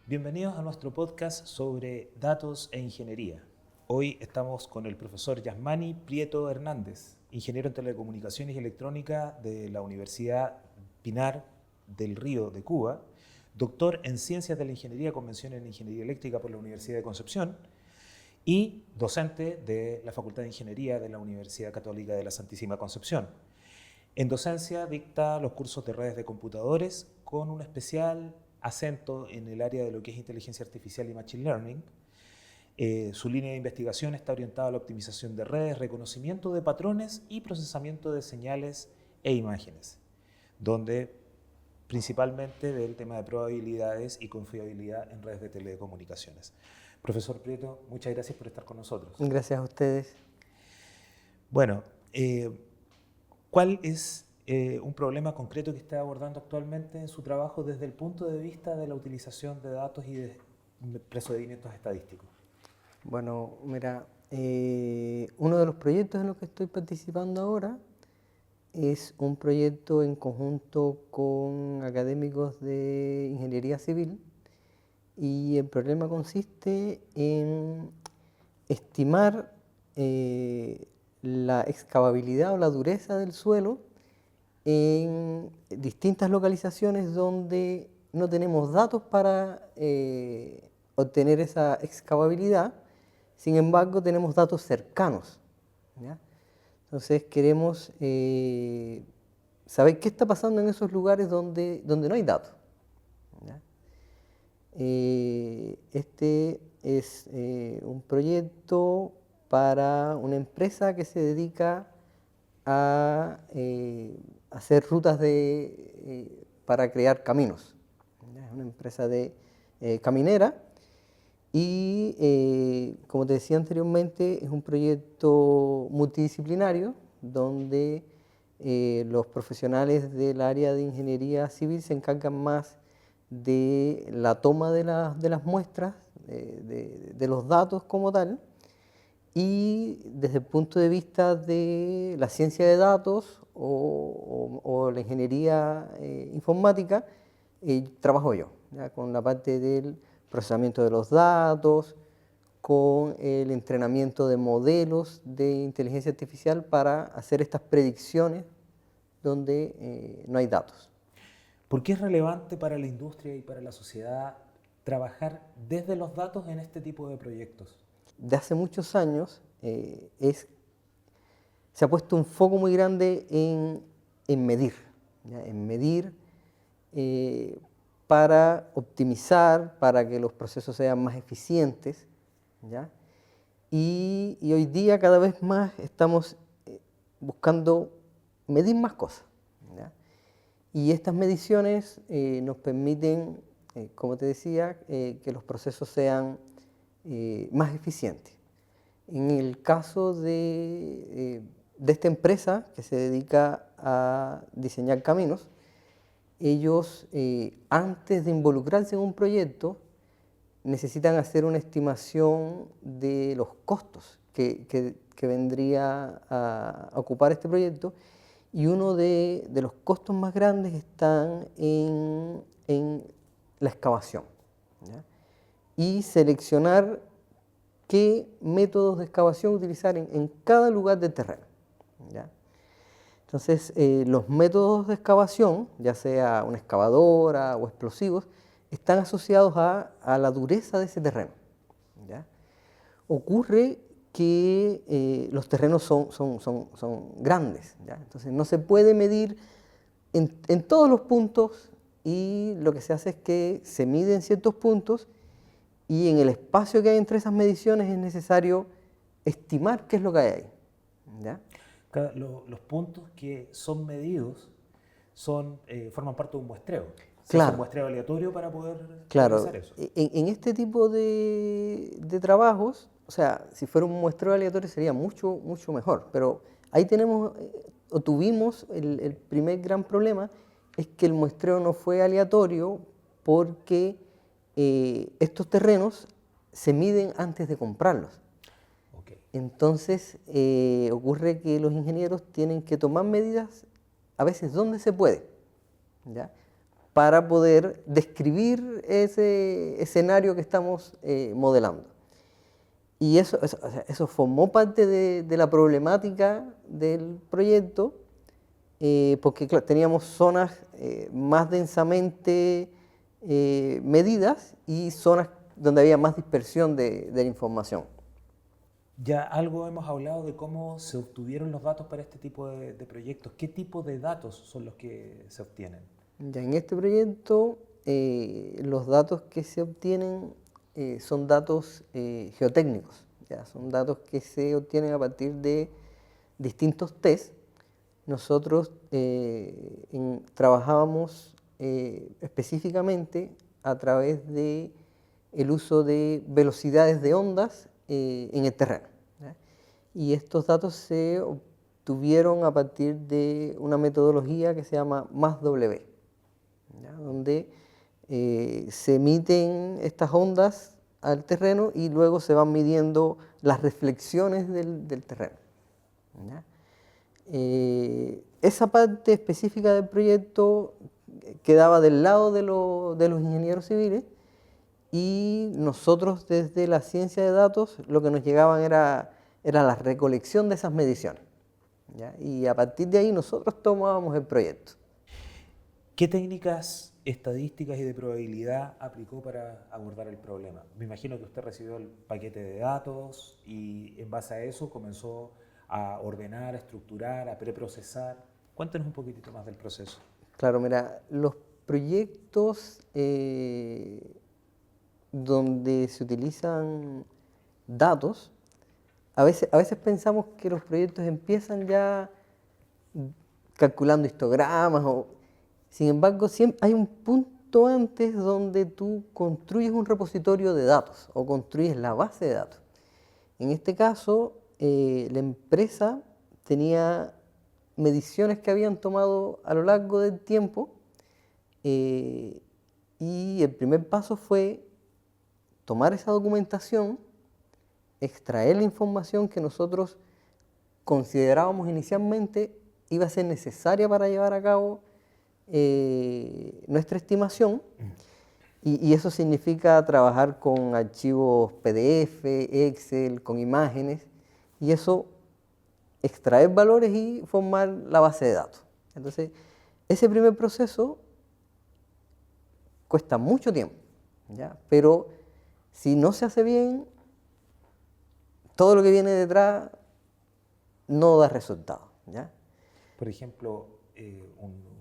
Bienvenidos a nuestro podcast sobre datos e ingeniería. Hoy estamos con el profesor Yasmani Prieto Hernández, ingeniero en telecomunicaciones y electrónica de la Universidad Pinar del Río de Cuba, doctor en Ciencias de la Ingeniería con mención en Ingeniería Eléctrica por la Universidad de Concepción y docente de la Facultad de Ingeniería de la Universidad Católica de la Santísima Concepción. En docencia dicta los cursos de redes de computadores con un especial acento en el área de lo que es inteligencia artificial y machine learning. Su línea de investigación está orientada a la optimización de redes, reconocimiento de patrones y procesamiento de señales e imágenes, donde principalmente ve el tema de probabilidades y confiabilidad en redes de telecomunicaciones. Profesor Prieto, muchas gracias por estar con nosotros. Gracias a ustedes. Bueno, ¿cuál es un problema concreto que está abordando actualmente en su trabajo desde el punto de vista de la utilización de datos y de procedimientos estadísticos? Bueno, mira, uno de los proyectos en los que estoy participando ahora es un proyecto en conjunto con académicos de ingeniería civil, y el problema consiste en estimar la excavabilidad o la dureza del suelo en distintas localizaciones donde no tenemos datos para obtener esa excavabilidad. Sin embargo, tenemos datos cercanos, ¿ya? Entonces queremos saber qué está pasando en esos lugares donde no hay datos, ¿ya? Este es un proyecto para una empresa que se dedica a hacer rutas para crear caminos. Es una empresa caminera y, como te decía anteriormente, es un proyecto multidisciplinario donde los profesionales del área de ingeniería civil se encargan más de la toma de las muestras, de los datos como tal, y desde el punto de vista de la ciencia de datos o la ingeniería informática, trabajo yo, ¿ya? Con la parte del procesamiento de los datos, con el entrenamiento de modelos de inteligencia artificial para hacer estas predicciones donde no hay datos. ¿Por qué es relevante para la industria y para la sociedad trabajar desde los datos en este tipo de proyectos? De hace muchos años se ha puesto un foco muy grande en medir, ¿ya? En medir para optimizar, para que los procesos sean más eficientes, ¿ya? Y hoy día cada vez más estamos buscando medir más cosas, ¿ya? Y estas mediciones nos permiten, como te decía, que los procesos sean más eficientes. En el caso de esta empresa que se dedica a diseñar caminos, ellos antes de involucrarse en un proyecto necesitan hacer una estimación de los costos que vendría a ocupar este proyecto, y uno de los costos más grandes están en la excavación, ¿ya? Y seleccionar qué métodos de excavación utilizar en cada lugar del terreno, ¿ya? Entonces, los métodos de excavación, ya sea una excavadora o explosivos, están asociados a la dureza de ese terreno, ¿ya? Ocurre que los terrenos son grandes, ¿ya? Entonces no se puede medir en todos los puntos, y lo que se hace es que se mide en ciertos puntos, y en el espacio que hay entre esas mediciones es necesario estimar qué es lo que hay ahí, ¿ya? Los puntos que son medidos forman parte de un muestreo. Claro. Es un muestreo aleatorio para poder Claro, realizar eso. en este tipo de trabajos, o sea, si fuera un muestreo aleatorio sería mucho mejor, pero ahí tenemos o tuvimos el primer gran problema es que el muestreo no fue aleatorio porque estos terrenos se miden antes de comprarlos. Okay. Entonces ocurre que los ingenieros tienen que tomar medidas a veces donde se puede, ¿ya? Para poder describir ese escenario que estamos modelando. Y eso formó parte de la problemática del proyecto, porque claro, teníamos zonas más densamente medidas y zonas donde había más dispersión de la información. Ya algo hemos hablado de cómo se obtuvieron los datos para este tipo de proyectos. ¿Qué tipo de datos son los que se obtienen? Ya en este proyecto los datos que se obtienen son datos geotécnicos, ¿ya? Son datos que se obtienen a partir de distintos test. Nosotros trabajábamos específicamente a través de el uso de velocidades de ondas en el terreno, ¿ya? Y estos datos se obtuvieron a partir de una metodología que se llama MASW, ¿ya? Donde se emiten estas ondas al terreno y luego se van midiendo las reflexiones del terreno, ¿ya? Esa parte específica del proyecto quedaba del lado de los ingenieros civiles y nosotros desde la ciencia de datos lo que nos llegaban era la recolección de esas mediciones, ¿ya? Y a partir de ahí nosotros tomábamos el proyecto. ¿Qué técnicas estadísticas y de probabilidad aplicó para abordar el problema? Me imagino que usted recibió el paquete de datos y en base a eso comenzó a ordenar, a estructurar, a preprocesar. Cuéntenos un poquitito más del proceso. Claro, mira, los proyectos donde se utilizan datos, a veces pensamos que los proyectos empiezan ya calculando histogramas, sin embargo siempre hay un punto antes donde tú construyes un repositorio de datos o construyes la base de datos. En este caso, la empresa tenía mediciones que habían tomado a lo largo del tiempo y el primer paso fue tomar esa documentación, extraer la información que nosotros considerábamos inicialmente iba a ser necesaria para llevar a cabo nuestra estimación, y eso significa trabajar con archivos PDF, Excel, con imágenes, y eso extraer valores y formar la base de datos. Entonces, ese primer proceso cuesta mucho tiempo, ¿ya? Pero si no se hace bien, todo lo que viene detrás no da resultado, ¿ya? Por ejemplo, un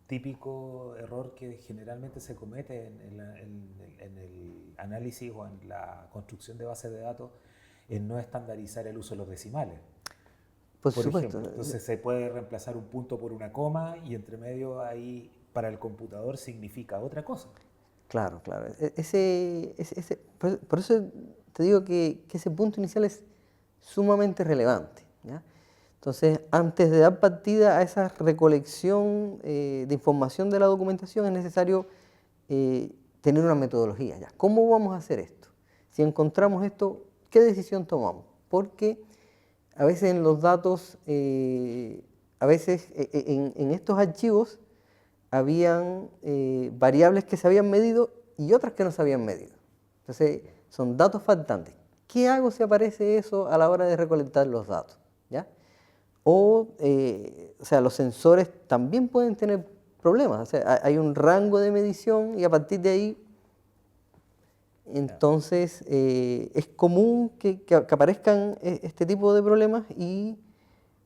típico error que generalmente se comete en el análisis o en la construcción de bases de datos es no estandarizar el uso de los decimales. Por Por supuesto. ejemplo, entonces se puede reemplazar un punto por una coma y entre medio ahí para el computador significa otra cosa. Claro, claro. Por eso te digo que ese punto inicial es sumamente relevante, ¿ya? Entonces, antes de dar partida a esa recolección de información de la documentación, es necesario tener una metodología, ¿ya? ¿Cómo vamos a hacer esto? Si encontramos esto, ¿qué decisión tomamos? Porque a veces en los datos, a veces en estos archivos, habían variables que se habían medido y otras que no se habían medido. Entonces, son datos faltantes. ¿Qué hago si aparece eso a la hora de recolectar los datos? ¿Ya? O sea, los sensores también pueden tener problemas. O sea, hay un rango de medición y a partir de ahí, entonces, es común que aparezcan este tipo de problemas, y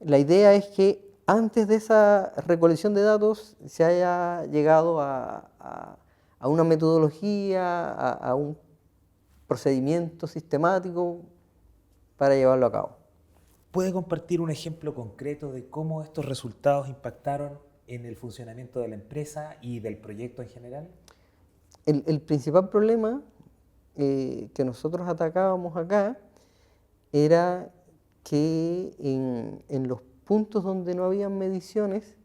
la idea es que antes de esa recolección de datos se haya llegado a una metodología, a un procedimiento sistemático para llevarlo a cabo. ¿Puede compartir un ejemplo concreto de cómo estos resultados impactaron en el funcionamiento de la empresa y del proyecto en general? El principal problema que nosotros atacábamos acá era que en los puntos donde no habían mediciones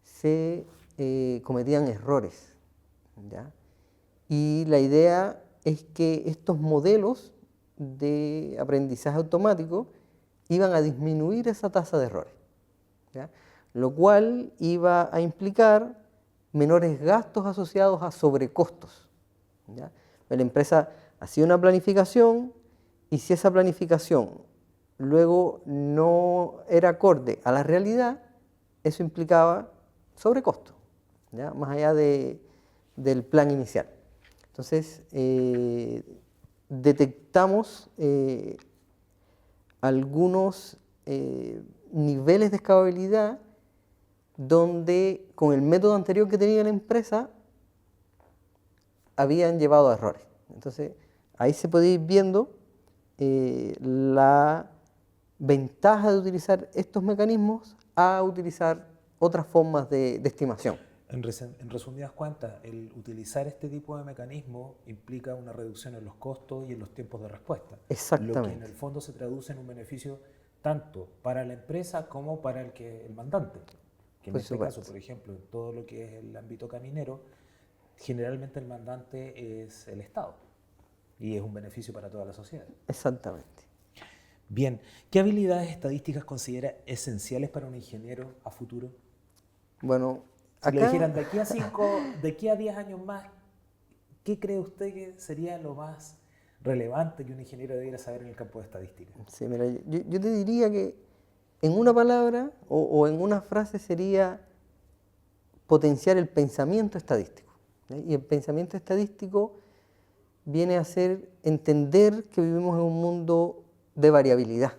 se cometían errores, ¿ya? Y la idea es que estos modelos de aprendizaje automático iban a disminuir esa tasa de errores, ¿ya? Lo cual iba a implicar menores gastos asociados a sobrecostos, ¿ya? La empresa hacía una planificación y si esa planificación luego no era acorde a la realidad, eso implicaba sobrecosto, ¿ya? Más allá del plan inicial. Entonces, detectamos algunos niveles de escalabilidad donde con el método anterior que tenía la empresa habían llevado a errores. Entonces, ahí se puede ir viendo la ventaja de utilizar estos mecanismos a utilizar otras formas de estimación. En resumidas cuentas, el utilizar este tipo de mecanismos implica una reducción en los costos y en los tiempos de respuesta. Exactamente. Lo que en el fondo se traduce en un beneficio tanto para la empresa como para el mandante. Que en este caso, por ejemplo, en todo lo que es el ámbito caminero, generalmente el mandante es el Estado y es un beneficio para toda la sociedad. Exactamente. Bien, ¿qué habilidades estadísticas considera esenciales para un ingeniero a futuro? Bueno, si le dijeran de aquí a 10 años más, ¿qué cree usted que sería lo más relevante que un ingeniero debiera saber en el campo de estadística? Sí, mira, yo te diría que en una palabra o en una frase sería potenciar el pensamiento estadístico, ¿sí? Y el pensamiento estadístico viene a ser entender que vivimos en un mundo de variabilidad,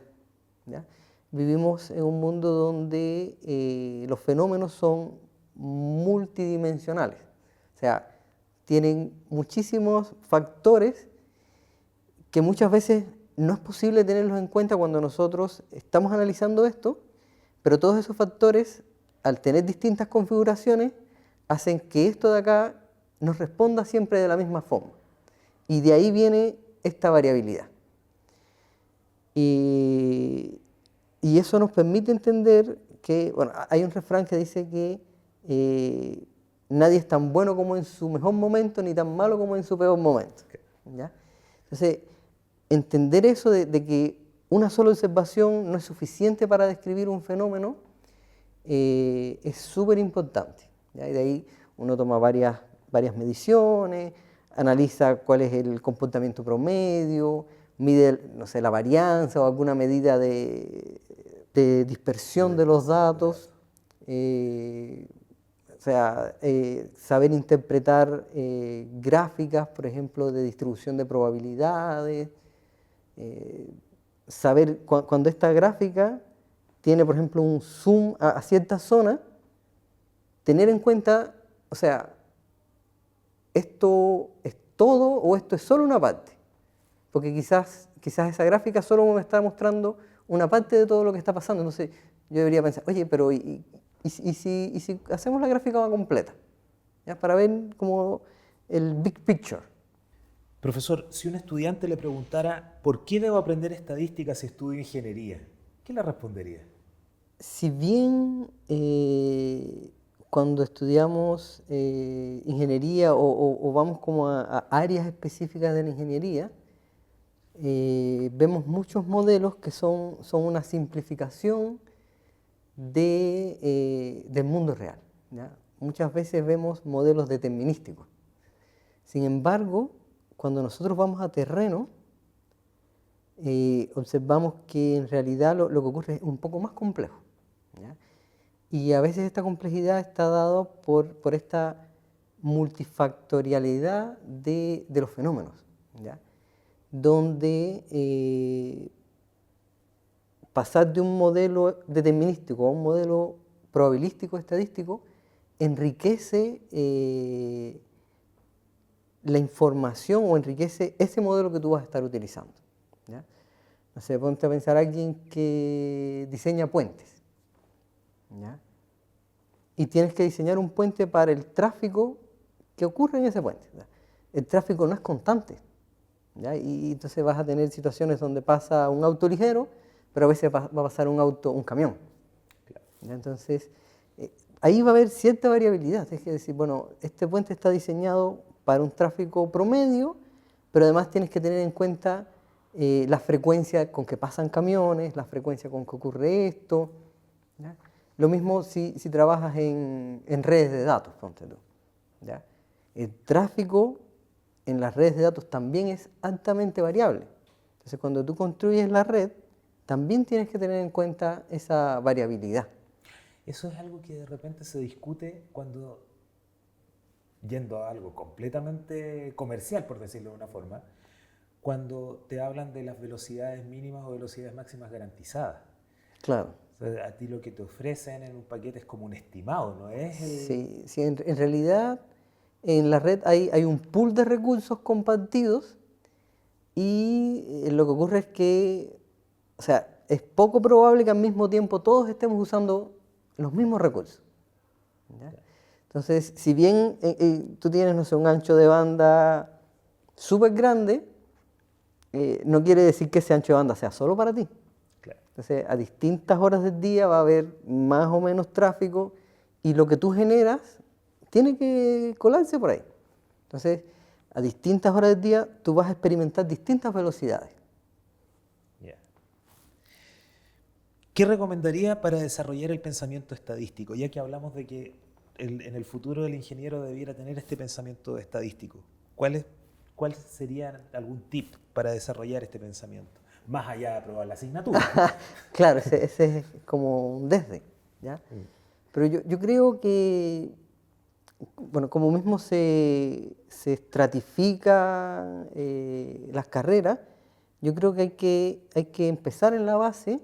¿ya? Vivimos en un mundo donde los fenómenos son multidimensionales, o sea, tienen muchísimos factores que muchas veces no es posible tenerlos en cuenta cuando nosotros estamos analizando esto, pero todos esos factores, al tener distintas configuraciones, hacen que esto de acá nos responda siempre de la misma forma. Y de ahí viene esta variabilidad. Y eso nos permite entender que, bueno, hay un refrán que dice que nadie es tan bueno como en su mejor momento, ni tan malo como en su peor momento, ¿ya? Entonces, entender eso de que una sola observación no es suficiente para describir un fenómeno es súper importante, ¿ya? Y de ahí uno toma varias mediciones, analiza cuál es el comportamiento promedio, mide, no sé, la varianza o alguna medida de dispersión de los datos, o sea, saber interpretar gráficas, por ejemplo, de distribución de probabilidades, saber cuando esta gráfica tiene, por ejemplo, un zoom a cierta zona, tener en cuenta, o sea, ¿esto es todo o esto es solo una parte? Porque quizás esa gráfica solo me está mostrando una parte de todo lo que está pasando. Entonces yo debería pensar, oye, pero ¿y si hacemos la gráfica más completa? ¿Ya? Para ver como el big picture. Profesor, si un estudiante le preguntara ¿por qué debo aprender estadística si estudio ingeniería? ¿Qué le respondería? Si bien cuando estudiamos ingeniería o vamos como a áreas específicas de la ingeniería, vemos muchos modelos que son una simplificación del mundo real, ¿ya? Muchas veces vemos modelos determinísticos. Sin embargo, cuando nosotros vamos a terreno, observamos que en realidad lo que ocurre es un poco más complejo, ¿ya? Y a veces esta complejidad está dada por esta multifactorialidad de los fenómenos, ¿ya? Donde pasar de un modelo determinístico a un modelo probabilístico estadístico enriquece la información o enriquece ese modelo que tú vas a estar utilizando, ¿ya? No sé, ponte a pensar a alguien que diseña puentes, ¿ya? Y tienes que diseñar un puente para el tráfico que ocurre en ese puente, ¿ya? El tráfico no es constante, ¿ya? Y entonces vas a tener situaciones donde pasa un auto ligero, pero a veces va a pasar un auto, un camión. Claro. ¿Ya? Entonces, ahí va a haber cierta variabilidad. Es decir, bueno, este puente está diseñado para un tráfico promedio, pero además tienes que tener en cuenta la frecuencia con que pasan camiones, la frecuencia con que ocurre esto. ¿Ya? Lo mismo si trabajas en redes de datos, ponte tú, ¿ya? El tráfico en las redes de datos también es altamente variable. Entonces, cuando tú construyes la red, también tienes que tener en cuenta esa variabilidad. Eso es algo que de repente se discute cuando, yendo a algo completamente comercial, por decirlo de una forma, cuando te hablan de las velocidades mínimas o velocidades máximas garantizadas. Claro. O sea, a ti lo que te ofrecen en un paquete es como un estimado, ¿no es? Sí, en realidad en la red hay un pool de recursos compartidos y lo que ocurre es que, o sea, es poco probable que al mismo tiempo todos estemos usando los mismos recursos. ¿Ya? Entonces, si bien tú tienes, no sé, un ancho de banda súper grande, no quiere decir que ese ancho de banda sea solo para ti. Claro. Entonces, a distintas horas del día va a haber más o menos tráfico y lo que tú generas tiene que colarse por ahí. Entonces, a distintas horas del día tú vas a experimentar distintas velocidades. Yeah. ¿Qué recomendaría para desarrollar el pensamiento estadístico? Ya que hablamos de que en el futuro el ingeniero debiera tener este pensamiento estadístico. ¿Cuál sería algún tip para desarrollar este pensamiento? Más allá de aprobar la asignatura. Claro, ese es como un desde, ¿ya? Pero yo creo que, bueno, como mismo se estratifican las carreras, yo creo que hay que empezar en la base,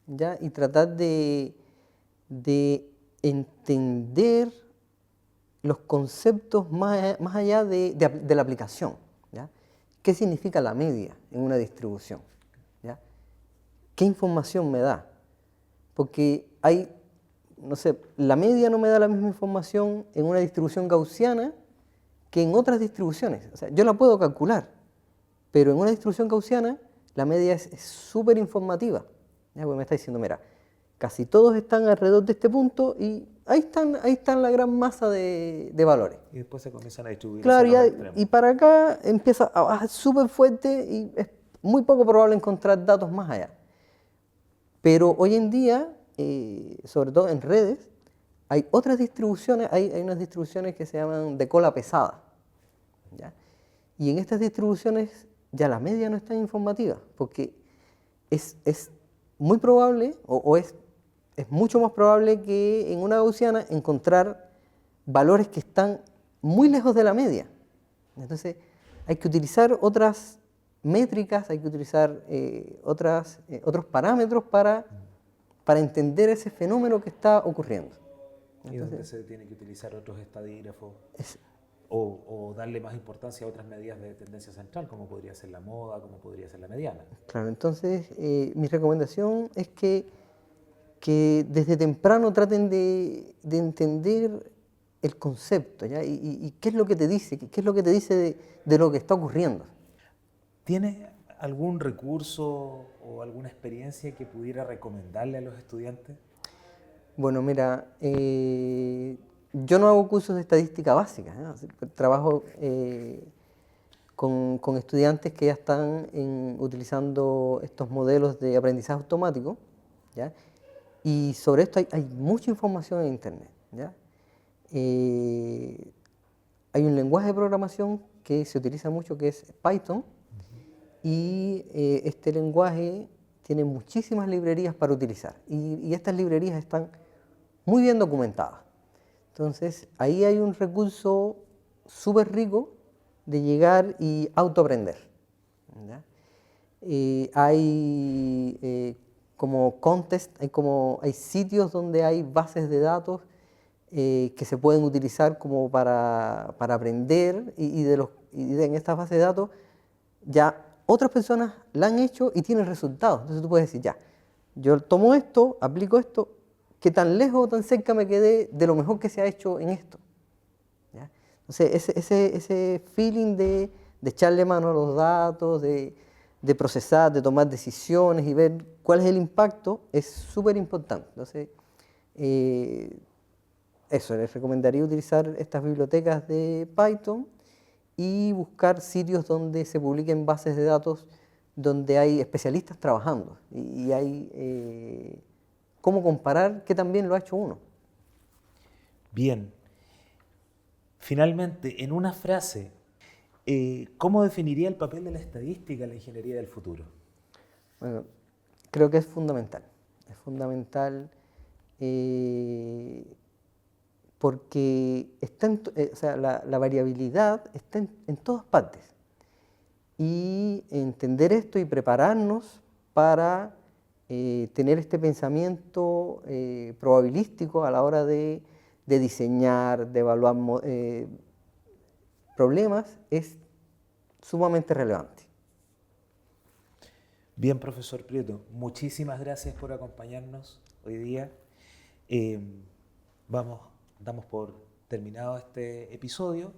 ¿ya? Y tratar de entender los conceptos más allá de la aplicación, ¿ya? ¿Qué significa la media en una distribución? ¿Ya? ¿Qué información me da? Porque hay, no sé, la media no me da la misma información en una distribución gaussiana que en otras distribuciones. O sea, yo la puedo calcular, pero en una distribución gaussiana la media es súper informativa. ¿Ya? Porque me está diciendo, mira, casi todos están alrededor de este punto y ahí están la gran masa de valores. Y después se comienzan a distribuir. Claro, y para acá empieza a bajar súper fuerte y es muy poco probable encontrar datos más allá. Pero hoy en día, sobre todo en redes, hay otras distribuciones, hay unas distribuciones que se llaman de cola pesada, ¿ya? Y en estas distribuciones ya la media no es tan informativa, porque es muy probable, es mucho más probable que en una gaussiana encontrar valores que están muy lejos de la media. Entonces, hay que utilizar otras métricas, hay que utilizar otros parámetros para entender ese fenómeno que está ocurriendo. Y donde se tiene que utilizar otros estadígrafos o darle más importancia a otras medidas de tendencia central, como podría ser la moda, como podría ser la mediana. Claro, entonces mi recomendación es que desde temprano traten de entender el concepto, ¿ya? Y qué es lo que te dice, qué es lo que te dice de lo que está ocurriendo. ¿Tienes algún recurso o alguna experiencia que pudiera recomendarle a los estudiantes? Bueno, mira, yo no hago cursos de estadística básica, ¿no? Trabajo con estudiantes que ya están utilizando estos modelos de aprendizaje automático, ¿ya? Y sobre esto hay mucha información en Internet, ¿ya? Hay un lenguaje de programación que se utiliza mucho que es Python, y este lenguaje tiene muchísimas librerías para utilizar y estas librerías están muy bien documentadas. Entonces ahí hay un recurso súper rico de llegar y autoaprender, ¿ya? Hay como contest, hay sitios donde hay bases de datos que se pueden utilizar como para aprender y en estas bases de datos ya otras personas la han hecho y tienen resultados. Entonces tú puedes decir, ya, yo tomo esto, aplico esto, ¿qué tan lejos o tan cerca me quedé de lo mejor que se ha hecho en esto? ¿Ya? Entonces ese feeling de echarle mano a los datos, de de procesar, de tomar decisiones y ver cuál es el impacto, es súper importante. Entonces, eso, les recomendaría utilizar estas bibliotecas de Python y buscar sitios donde se publiquen bases de datos donde hay especialistas trabajando y hay cómo comparar qué también lo ha hecho uno. Bien. Finalmente, en una frase, ¿cómo definiría el papel de la estadística en la ingeniería del futuro? Bueno, creo que es fundamental. Es fundamental porque está o sea, la variabilidad está en todas partes. Y entender esto y prepararnos para tener este pensamiento probabilístico a la hora de diseñar, de evaluar problemas, es sumamente relevante. Bien, profesor Prieto, muchísimas gracias por acompañarnos hoy día. Damos por terminado este episodio.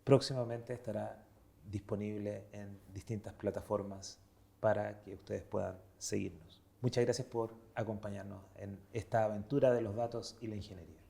Próximamente estará disponible en distintas plataformas para que ustedes puedan seguirnos. Muchas gracias por acompañarnos en esta aventura de los datos y la ingeniería.